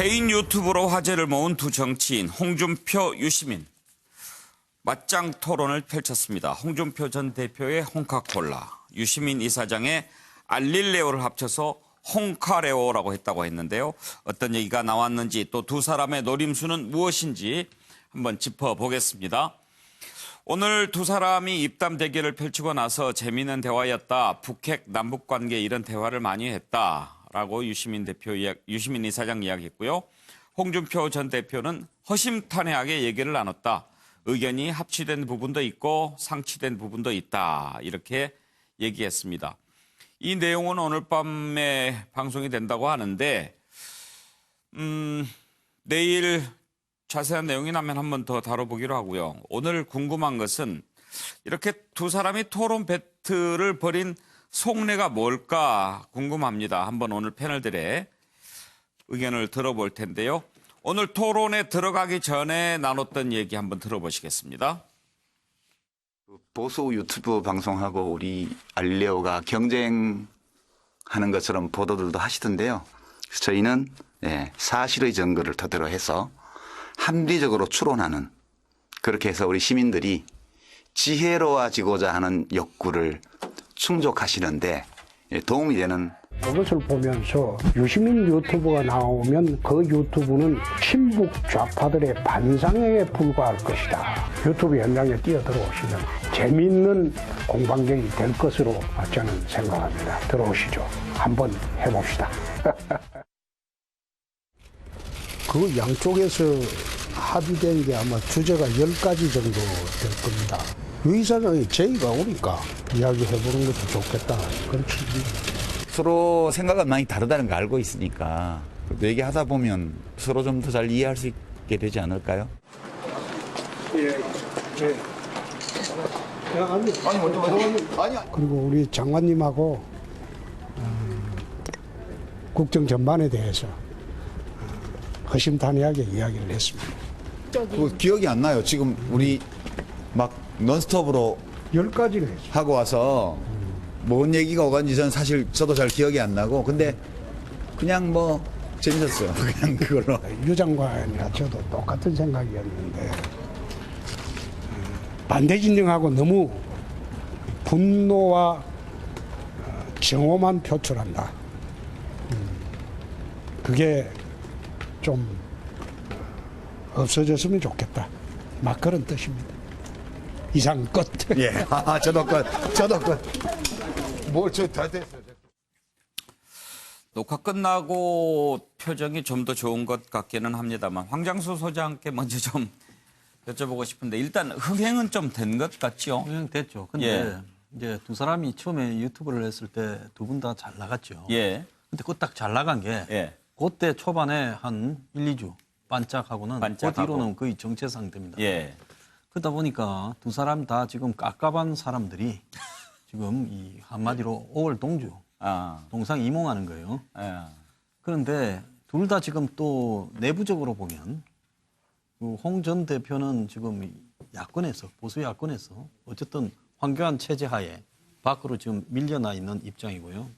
개인 유튜브로 화제를 모은 두 정치인 홍준표, 유시민. 맞짱 토론을 펼쳤습니다. 홍준표 전 대표의 홍카콜라, 유시민 이사장의 알릴레오를 합쳐서 홍카레오라고 했다고 했는데요. 어떤 얘기가 나왔는지 또 두 사람의 노림수는 무엇인지 한번 짚어보겠습니다. 오늘 두 사람이 입담 대결을 펼치고 나서 재미있는 대화였다. 북핵 남북관계 이런 대화를 많이 했다라고 유시민 이사장 이야기했고요. 홍준표 전 대표는 허심탄회하게 얘기를 나눴다. 의견이 합치된 부분도 있고 상치된 부분도 있다. 이렇게 얘기했습니다. 이 내용은 오늘 밤에 방송이 된다고 하는데 내일 자세한 내용이 나면 한 번 더 다뤄보기로 하고요. 오늘 궁금한 것은 이렇게 두 사람이 토론 배틀을 벌인 속내가 뭘까 궁금합니다. 한번 오늘 패널들의 의견을 들어볼 텐데요. 오늘 토론에 들어가기 전에 나눴던 얘기 한번 들어보시겠습니다. 보수 유튜브 방송하고 우리 알릴레오가 경쟁하는 것처럼 보도들도 하시던데요. 그래서 저희는 사실의 증거를 토대로 해서 합리적으로 추론하는, 그렇게 해서 우리 시민들이 지혜로워지고자 하는 욕구를 충족하시는데 도움이 되는. 그것을 보면서 유시민 유튜브가 나오면 그 유튜브는 친북 좌파들의 반상회에 불과할 것이다. 유튜브 현장에 뛰어들어오시면 재미있는 공방전이 될 것으로 저는 생각합니다. 들어오시죠. 한번 해봅시다. 그 양쪽에서 합의된 게 아마 주제가 10가지 정도 될 겁니다. 유 이사장이 제의가 오니까 이야기해보는 것도 좋겠다. 그렇지. 서로 생각은 많이 다르다는 거 알고 있으니까 얘기하다 보면 서로 좀 더 잘 이해할 수 있게 되지 않을까요? 그리고 우리 장관님하고 국정 전반에 대해서 허심탄회하게 이야기를 했습니다. 그 기억이 안 나요. 지금 우리 막 논스톱으로 10가지를 했죠. 하고 와서 뭔 얘기가 오간지 저도 잘 기억이 안 나고, 근데 그냥 뭐 재밌었어요. 그냥 그걸로. 유 장관이나 저도 똑같은 생각이었는데 반대 진영하고 너무 분노와 정오만 표출한다. 그게 좀 없어졌으면 좋겠다. 막 그런 뜻입니다. 이상 끝. 예. 저도 끝. 다 됐어요. 녹화 끝나고 표정이 좀 더 좋은 것 같기는 합니다만 황장수 소장께 먼저 좀 여쭤보고 싶은데 일단 흥행은 좀 된 것 같죠? 흥행됐죠. 근데 이제 두 사람이 처음에 유튜브를 했을 때 두 분 다 잘 나갔죠. 예. 근데 그 딱 잘 나간 게 그때 초반에 한 1, 2주 반짝하고는 그 뒤로는 거의 정체 상태입니다. 예. 그러다 보니까 두 사람 다 지금 깝깝한 사람들이 지금 이 한마디로 5월 동주, 동상이몽하는 거예요. 그런데 둘 다 지금 또 내부적으로 보면 홍 전 대표는 지금 야권에서, 보수 야권에서 어쨌든 황교안 체제 하에 밖으로 지금 밀려나 있는 입장이고요.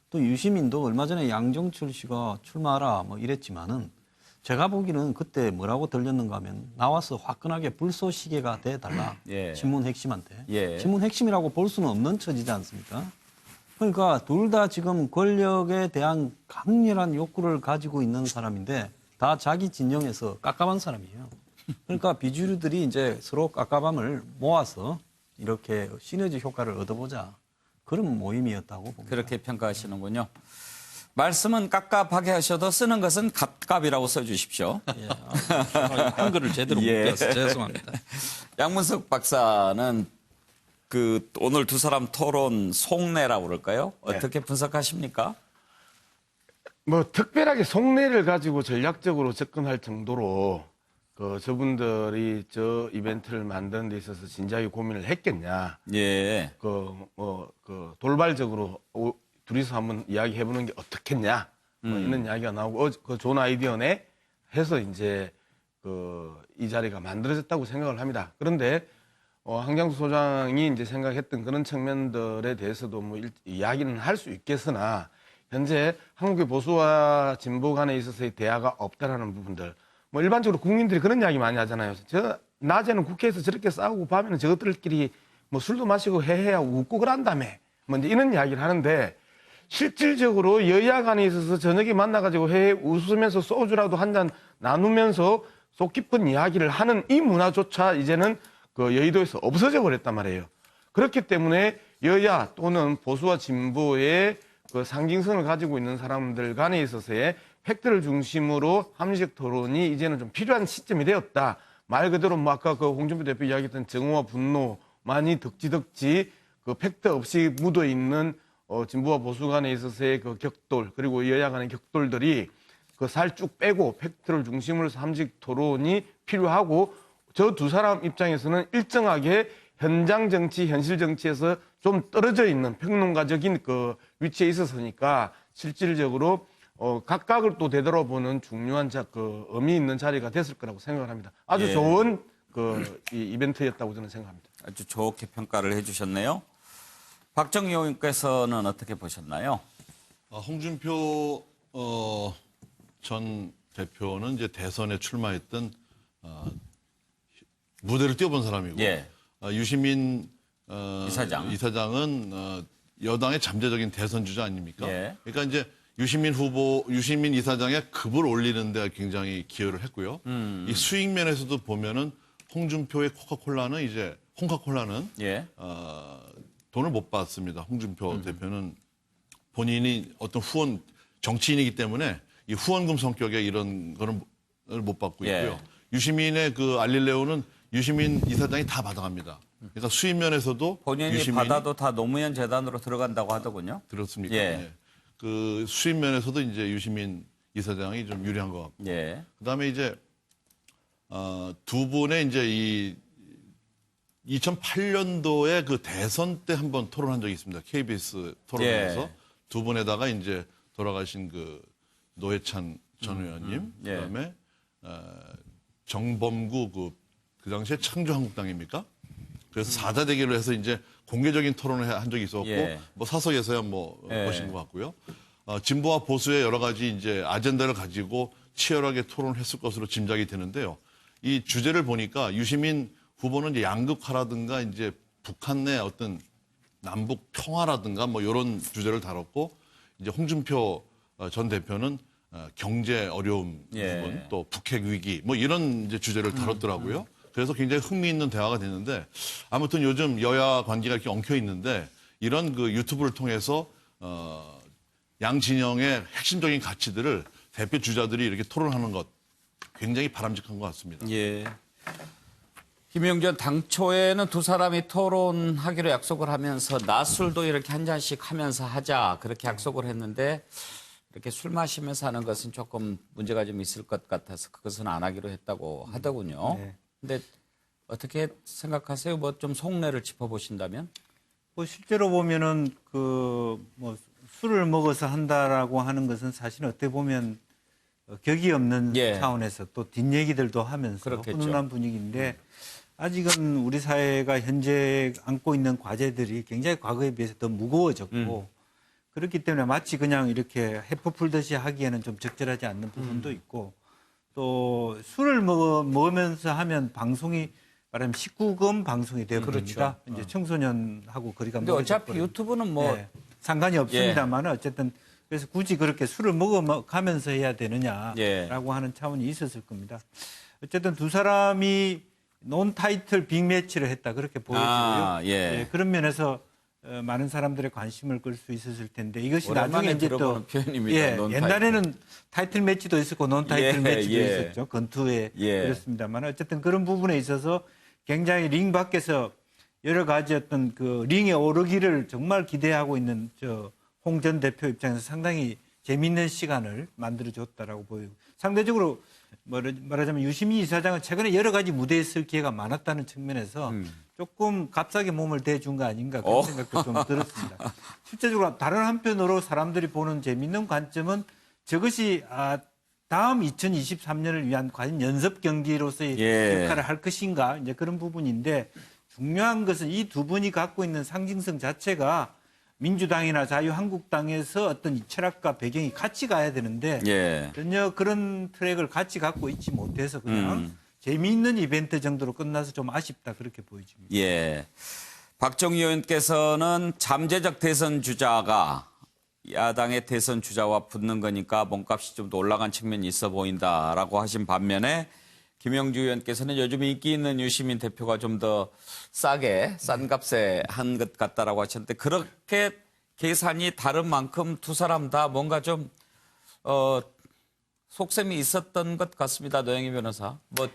또 유시민도 얼마 전에 양정철 씨가 출마하라 뭐 이랬지만은 제가 보기는 그때 뭐라고 들렸는가 하면 나와서 화끈하게 불쏘시개가 돼달라. 신문 핵심한테. 신문 핵심이라고 볼 수는 없는 처지지 않습니까? 그러니까 둘 다 지금 권력에 대한 강렬한 욕구를 가지고 있는 사람인데 다 자기 진영에서 깝깝한 사람이에요. 그러니까 비주류들이 이제 서로 깝깝함을 모아서 이렇게 시너지 효과를 얻어보자. 그런 모임이었다고 봅니다. 그렇게 평가하시는군요. 말씀은 깝깝하게 하셔도 쓰는 것은 갑갑이라고 써주십시오. 한글을 제대로 못 배워서 죄송합니다. 양문석 박사는 오늘 두 사람 토론 속내라고 그럴까요? 어떻게 분석하십니까? 뭐 특별하게 속내를 가지고 전략적으로 접근할 정도로 저분들이 저 이벤트를 만드는 데 있어서 진지하게 고민을 했겠냐. 돌발적으로 둘이서 한번 이야기해보는 게 어떻겠냐. 이런 이야기가 나오고, 좋은 아이디어네 해서 이제 이 자리가 만들어졌다고 생각을 합니다. 그런데 황장수 소장이 이제 생각했던 그런 측면들에 대해서도 뭐 이야기는 할 수 있겠으나 현재 한국의 보수와 진보 간에 있어서의 대화가 없다라는 부분들. 뭐 일반적으로 국민들이 그런 이야기 많이 하잖아요. 낮에는 국회에서 저렇게 싸우고 밤에는 저것들끼리 뭐 술도 마시고 해야 웃고 그런다며. 뭐 이제 이런 이야기를 하는데 실질적으로 여야 간에 있어서 저녁에 만나가지고 웃으면서 소주라도 한 잔 나누면서 속 깊은 이야기를 하는 이 문화조차 이제는 그 여의도에서 없어져 버렸단 말이에요. 그렇기 때문에 여야 또는 보수와 진보의 그 상징성을 가지고 있는 사람들 간에 있어서의 팩트를 중심으로 합리적 토론이 이제는 좀 필요한 시점이 되었다. 말 그대로 뭐 아까 그 홍준표 대표 이야기했던 정오와 분노만이 덕지덕지 그 팩트 없이 묻어 있는 진보와 보수 간에 있어서의 그 격돌 그리고 여야 간의 격돌들이 그 살 쭉 빼고 팩트를 중심으로 해서 함식 토론이 필요하고 저 두 사람 입장에서는 일정하게 현장 정치, 현실 정치에서 좀 떨어져 있는 평론가적인 그 위치에 있었으니까 실질적으로 각각을 또 되돌아보는 중요한 그 의미 있는 자리가 됐을 거라고 생각을 합니다. 아주 예. 좋은 이 이벤트였다고 저는 생각합니다. 아주 좋게 평가를 해주셨네요. 박정희 의원께서는 어떻게 보셨나요? 홍준표 전 대표는 이제 대선에 출마했던 무대를 뛰어본 사람이고 예. 유시민 이사장. 은 여당의 잠재적인 대선 주자 아닙니까? 예. 그러니까 이제 유시민 이사장의 급을 올리는 데 굉장히 기여를 했고요. 이 수익 면에서도 보면은 홍준표의 홍카콜라는 예. 돈을 못 받습니다. 홍준표 대표는 본인이 어떤 정치인이기 때문에 이 후원금 성격의 이런 거는 못 받고 예. 있고요. 유시민의 그 알릴레오는 유시민 이사장이 다 받아갑니다. 그러니까 수입 면에서도 본인이 유시민이 받아도 다 노무현 재단으로 들어간다고 하더군요. 그렇습니까? 예. 예. 그 수입 면에서도 이제 유시민 이사장이 좀 유리한 것 같고. 예. 그다음에 이제 두 분의 이제 이 2008년도에 그 대선 때 한번 토론한 적이 있습니다. KBS 토론에서 예. 두 분에다가 이제 돌아가신 그 노회찬 전 의원님, 예. 그다음에 정범구 그 당시에 창조한국당입니까? 그래서 사자 대결을 해서 이제 공개적인 토론을 한 적이 있었고 예. 뭐 사석에서야 뭐 예. 보신 것 같고요. 진보와 보수의 여러 가지 이제 아젠다를 가지고 치열하게 토론을 했을 것으로 짐작이 되는데요. 이 주제를 보니까 유시민 후보는 이제 양극화라든가 이제 북한 내 어떤 남북 평화라든가 뭐 이런 주제를 다뤘고 이제 홍준표 전 대표는 경제 어려움 예. 부분 또 북핵 위기 뭐 이런 이제 주제를 다뤘더라고요. 그래서 굉장히 흥미있는 대화가 됐는데 아무튼 요즘 여야 관계가 이렇게 엉켜 있는데 이런 그 유튜브를 통해서 양 진영의 핵심적인 가치들을 대표 주자들이 이렇게 토론하는 것 굉장히 바람직한 것 같습니다. 예. 김영전 당초에는 두 사람이 토론하기로 약속을 하면서 낮술도 이렇게 한 잔씩 하면서 하자 그렇게 약속을 했는데 이렇게 술 마시면서 하는 것은 조금 문제가 좀 있을 것 같아서 그것은 안 하기로 했다고 하더군요. 네. 근데 어떻게 생각하세요? 뭐 좀 속내를 짚어보신다면? 뭐 실제로 보면은 뭐 술을 먹어서 한다라고 하는 것은 사실 어떻게 보면 격이 없는 예. 차원에서 또 뒷얘기들도 하면서 그렇겠죠. 훈훈한 분위기인데 아직은 우리 사회가 현재 안고 있는 과제들이 굉장히 과거에 비해서 더 무거워졌고 그렇기 때문에 마치 그냥 이렇게 해퍼 풀듯이 하기에는 좀 적절하지 않는 부분도 있고 또 술을 먹으면서 하면 방송이 말하면 19금 방송이 되어버립니다. 이제 청소년하고 거리가 근데 어차피 멀어져버리고. 유튜브는 뭐 네, 상관이 없습니다만 어쨌든 그래서 굳이 그렇게 술을 먹어가면서 해야 되느냐라고 예. 하는 차원이 있었을 겁니다. 어쨌든 두 사람이 논 타이틀 빅매치를 했다 그렇게 보여지고요. 예. 그런 면에서 많은 사람들의 관심을 끌 수 있었을 텐데 이것이 오랜만에 나중에 이제 또 들어보는 표현입니다. 논 옛날에는 타이틀 매치도 있었고 논 타이틀 예, 매치도 예. 있었죠. 건투에 예. 그렇습니다만 어쨌든 그런 부분에 있어서 굉장히 링 밖에서 여러 가지 어떤 그 링에 오르기를 정말 기대하고 있는 홍 전 대표 입장에서 상당히 재미있는 시간을 만들어줬다라고 보이고 상대적으로 말하자면 유시민 이사장은 최근에 여러 가지 무대에 설 기회가 많았다는 측면에서 조금 값싸게 몸을 대준 거 아닌가 그런 생각도 좀 들었습니다. 실제적으로 다른 한편으로 사람들이 보는 재미있는 관점은 저것이 다음 2023년을 위한 과연 연습 경기로서의 예. 역할을 할 것인가 이제 그런 부분인데 중요한 것은 이 두 분이 갖고 있는 상징성 자체가 민주당이나 자유한국당에서 어떤 이 철학과 배경이 같이 가야 되는데 예. 전혀 그런 트랙을 같이 갖고 있지 못해서 그냥 재미있는 이벤트 정도로 끝나서 좀 아쉽다 그렇게 보여집니다. 예. 박정희 의원께서는 잠재적 대선 주자가 야당의 대선 주자와 붙는 거니까 몸값이 좀 더 올라간 측면이 있어 보인다라고 하신 반면에 김영주 의원께서는 요즘 인기 있는 유시민 대표가 좀 더 싸게 싼 값에 한 것 같다라고 하셨는데 그렇게 계산이 다른 만큼 두 사람 다 뭔가 좀 속셈이 있었던 것 같습니다. 노영희 변호사. 뭐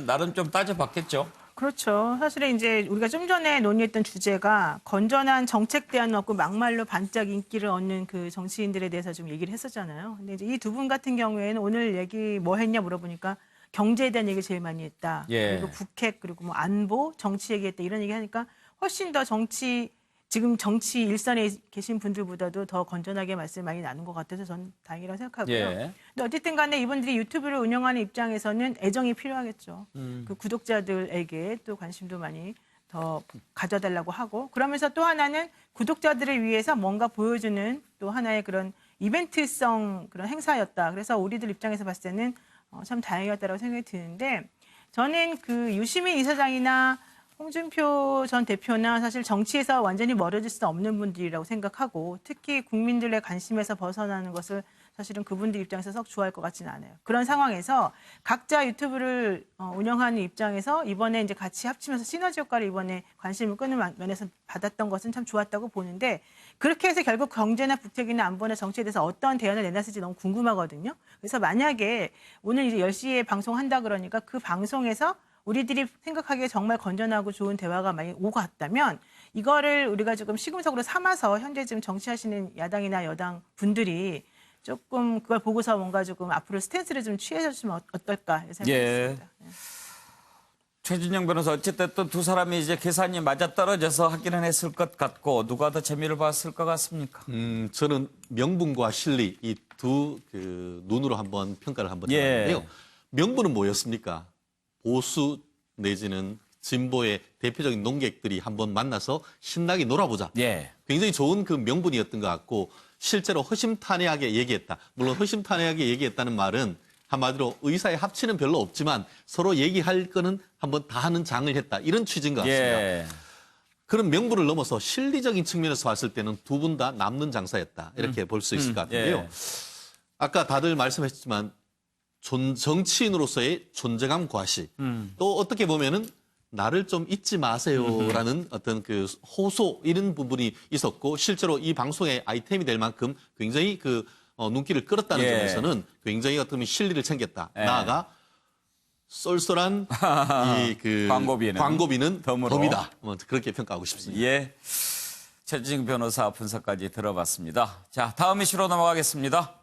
나름 좀 따져봤겠죠. 그렇죠. 사실은 이제 우리가 좀 전에 논의했던 주제가 건전한 정책 대안 없고 막말로 반짝 인기를 얻는 그 정치인들에 대해서 좀 얘기를 했었잖아요. 근데 이제 이 두 분 같은 경우에는 오늘 얘기 뭐 했냐 물어보니까 경제에 대한 얘기를 제일 많이 했다. 예. 그리고 북핵 그리고 뭐 안보, 정치 얘기했다 이런 얘기 하니까 훨씬 더 지금 정치 일선에 계신 분들보다도 더 건전하게 말씀 많이 나눈 것 같아서 저는 다행이라고 생각하고요. 예. 근데 어쨌든 간에 이분들이 유튜브를 운영하는 입장에서는 애정이 필요하겠죠. 그 구독자들에게 또 관심도 많이 더 가져달라고 하고 그러면서 또 하나는 구독자들을 위해서 뭔가 보여주는 또 하나의 그런 이벤트성 그런 행사였다. 그래서 우리들 입장에서 봤을 때는 참 다행이었다라고 생각이 드는데 저는 그 유시민 이사장이나 홍준표 전 대표나 사실 정치에서 완전히 멀어질 수 없는 분들이라고 생각하고 특히 국민들의 관심에서 벗어나는 것을 사실은 그분들 입장에서 썩 좋아할 것 같지는 않아요. 그런 상황에서 각자 유튜브를 운영하는 입장에서 이번에 이제 같이 합치면서 시너지 효과를 이번에 관심을 끄는 면에서 받았던 것은 참 좋았다고 보는데 그렇게 해서 결국 경제나 북핵이나 안보나 정치에 대해서 어떤 대안을 내놨을지 너무 궁금하거든요. 그래서 만약에 오늘 이제 10시에 방송한다 그러니까 그 방송에서 우리들이 생각하기에 정말 건전하고 좋은 대화가 많이 오고 갔다면 이거를 우리가 조금 시금석으로 삼아서 현재 지금 정치하시는 야당이나 여당 분들이 조금 그걸 보고서 뭔가 조금 앞으로 스탠스를 좀 취해주시면 어떨까 생각했습니다. 예. 최진영 변호사 어쨌든 두 사람이 이제 계산이 맞아떨어져서 하기는 했을 것 같고 누가 더 재미를 봤을 것 같습니까? 저는 명분과 실리 이 두 눈으로 한번 평가를 한번 예. 해봤는데요. 명분은 뭐였습니까? 보수 내지는 진보의 대표적인 논객들이 한번 만나서 신나게 놀아보자. 예. 굉장히 좋은 그 명분이었던 것 같고 실제로 허심탄회하게 얘기했다. 물론 허심탄회하게 얘기했다는 말은 한마디로 의사의 합치는 별로 없지만 서로 얘기할 거는 한번 다 하는 장을 했다. 이런 취지인 것 같습니다. 예. 그런 명분을 넘어서 실리적인 측면에서 봤을 때는 두 분 다 남는 장사였다. 이렇게 볼 수 있을 것 같은데요. 예. 아까 다들 말씀하셨지만 정치인으로서의 존재감 과시. 또 어떻게 보면은 나를 좀 잊지 마세요라는 어떤 그 호소 이런 부분이 있었고 실제로 이 방송의 아이템이 될 만큼 굉장히 그 눈길을 끌었다는 예. 점에서는 굉장히 어떤 실리를 챙겼다. 예. 나아가 쏠쏠한 이 그 광고비는 덤이다. 그렇게 평가하고 싶습니다. 예. 최진영 변호사 분석까지 들어봤습니다. 자, 다음 이슈로 넘어가겠습니다.